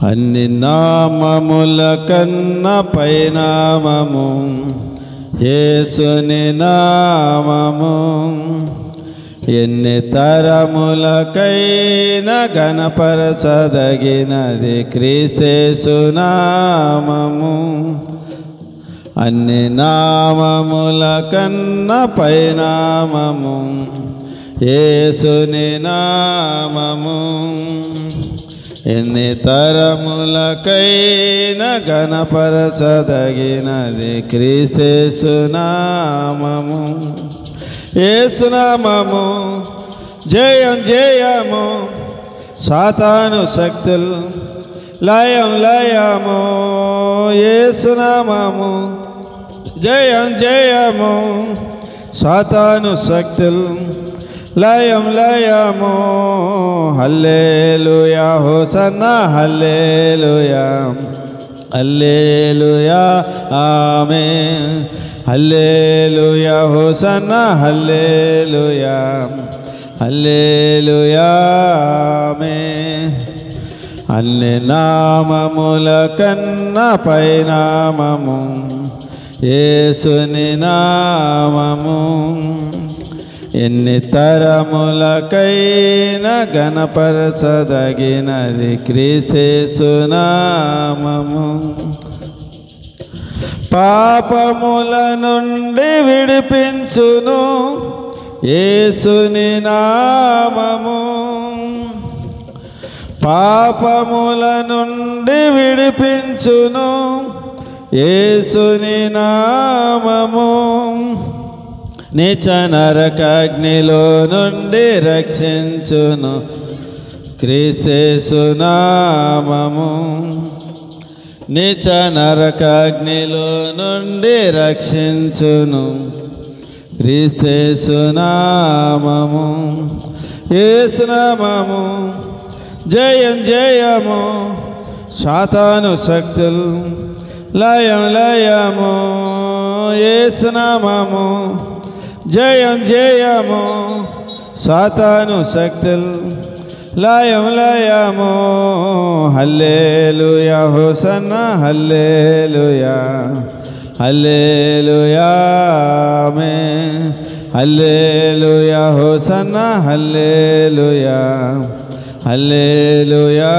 అన్ని నామముల కన్న పైనామము యేసుని నామము. ఎన్ని తరములకైనా గణపరచదగినది క్రీస్తేసు నామము. అన్ని నామముల కన్న పైనామము యేసుని నామము. ఎన్ని తరములకైనా గణపరచదగినది క్రీస్తేసు నామము. యేసు నామము జయం జయము, సాతాను శక్తులు లయం లయము. యేసు నామము జయం జయము, సాతాను శక్తులు లయం లయము. హల్లెలూయా హోసన్నా హల్లెలూయా హల్లెలూయా ఆమేన్. హల్లెలూయా హోసన్నా హల్లెలూయా హల్లెలూయా ఆమేన్. అన్ని నామముల కన్న పైనామము యేసుని నామము. ఎన్ని తరములకైనా గణపరచదగినది క్రీస్తేసు నామము. పాపముల నుండి విడిపించును యేసుని నామము. పాపముల నుండి విడిపించును యేసుని నామము. నీచ నరకాగ్నిలో నుండి రక్షించును క్రీస్తేసు నామము. నీచ నరకాగ్నిలో నుండి రక్షించును క్రీస్తేసు నామము. యేసు నామము జయం జయము, సాతాను శక్తులు లయం లయము. యేసు నామము జయం జయము, సాతాను శక్తులు లయం లయము. హల్లెలూయా హోసన్నా హల్లెలూయా హల్లెలూయా ఆమేన్. హల్లెలూయా హోసన్నా హల్లెలూయా హల్లెలూయా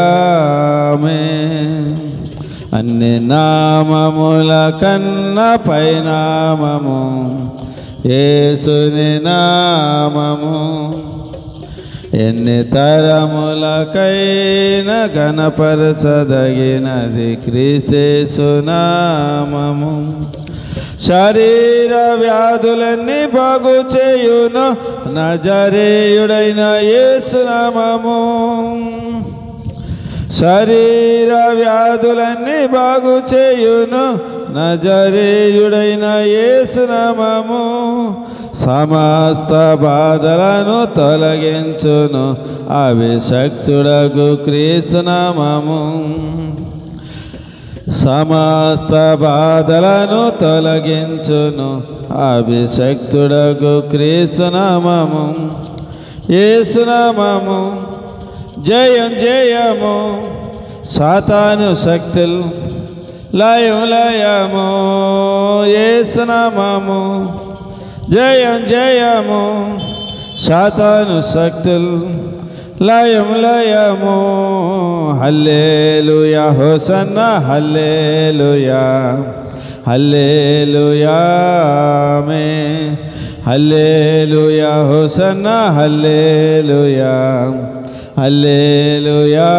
ఆమేన్. అన్ని నామముల కన్న పైనామము యేసుని నామము. ఎన్ని తరములకైనా గణపరచదగినది క్రీస్తేసు నామము. శరీర వ్యాధులన్నీ బాగు చేయును నజరేయుడైన యేసు నామము. శరీర వ్యాధులన్నీ బాగు చేయును నజరేయుడైన యేసు నామము. సమస్త బాధలను తొలగించును అభిషక్తుడగు క్రీస్తు నామము. సమస్త బాధలను తొలగించును అభిషక్తుడగు క్రీస్తు నామము. యేసు నామము జయం జయము, సాతాను శక్తులు లయం లయము. యేసు నామము జయం జయము, సాతాను శక్తులు లయం లయము. హల్లెలూయా హోసన్నా హల్లెలూయా హల్లెలూయా ఆమేన్. హల్లెలూయా హోసన్నా హల్లెలూయా హల్లెలూయా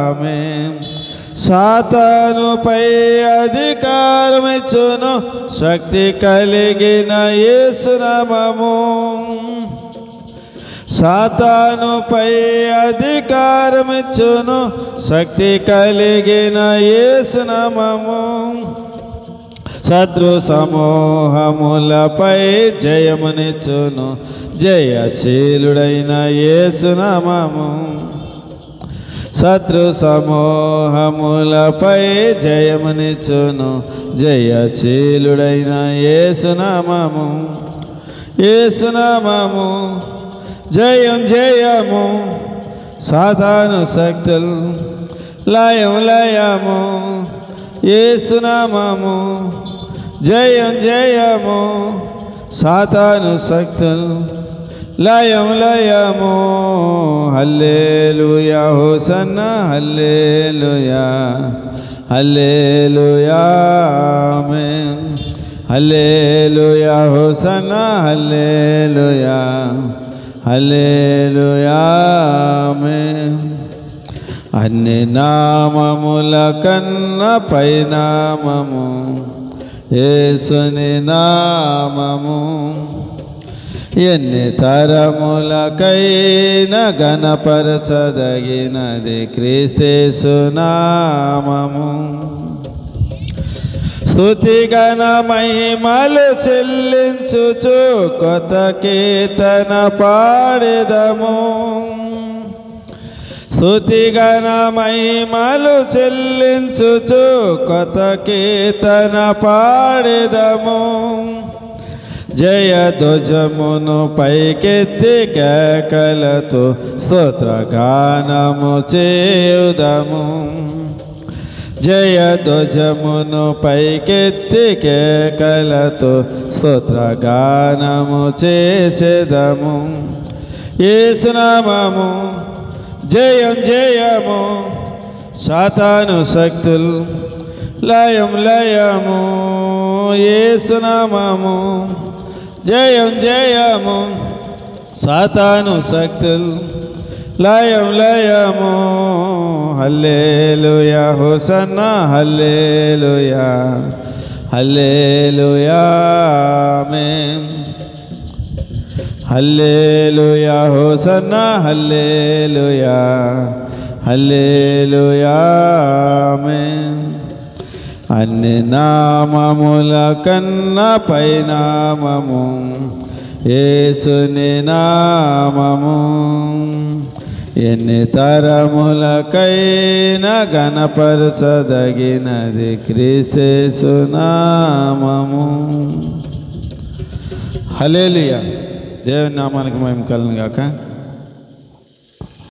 ఆమేన్. సాతానుపై అధికారమిచ్చును శక్తి కలిగిన యేసు నామము. సాతానుపై అధికారమిచ్చును శక్తి కలిగిన యేసు నామము. శత్రు సమూహములపై జయమునిచ్చును జయశీలుడైన యేసు నామము. శత్రు సమూహములపై జయమునిచ్చును జయశీలుడైన యేసు నామము. యేసు నామము జయం జయము, సాతాను శక్తులు లయం లయము యేసునామము జయం జయము సాతాను శక్తులు లయం లయము హల్లెలూయా హోసన్నా హల్లెలూయా హల్లెలూయా ఆమేన్ హల్లెలూయా హోసన్నా హల్లెలూయా హల్లెలూయా ఆమేన్ అన్ని నామముల కన్నా పైనామము యేసుని నామము ఎన్ని తరములకైనా ఘనపరచదగినది క్రీస్తు నామము స్తుతి ఘన మహిమలు చెల్లించుచు కొత్త కీర్తన పాడెదము స్తుతి ఘన మహిమలు చెల్లించుచు కొత్త కీర్తన పాడెదము జయ ధ్వజమును పైకెత్తి కేకలతో స్తోత్రగానము చేయుదము జయ ధ్వజమును పైకెత్తి కేకలతో స్తోత్రగానము చేసేదము యేసునామము జయం జయము సాతాను శక్తులు లయం లయము యేసునామము జయం జయము సాతాను శక్తులు లయం లయము హల్లెలూయా హోసన్నా హల్లెలూయా హల్లెలూయా ఆమేన్ హల్లెలూయా హోసన్నా హల్లెలూయా హల్లెలూయా ఆమేన్ అన్ని నామముల కన్నా పైనామము యేసుని నామము ఎన్ని తరములకైనా ఘనపరచదగినది క్రీస్తు నామము హల్లెలూయా దేవుని నామానికి మహిమ కలుగును గాక.